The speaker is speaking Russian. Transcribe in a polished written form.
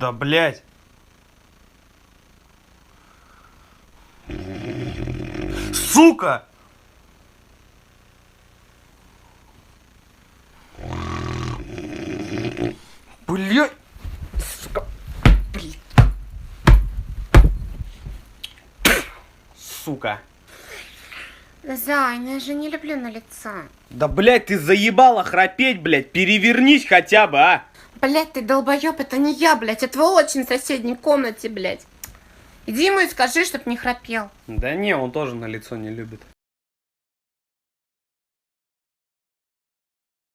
Да, блядь. Сука! Блядь. Сука. Сука. Зай, ну я же не люблю на лицо. Да, блядь, ты заебала храпеть, блядь. Перевернись хотя бы, а. Блядь, ты долбоёб, это не я, блядь, это твой отчим в соседней комнате, блядь. Иди ему и скажи, чтоб не храпел. Да не, он тоже на лицо не любит.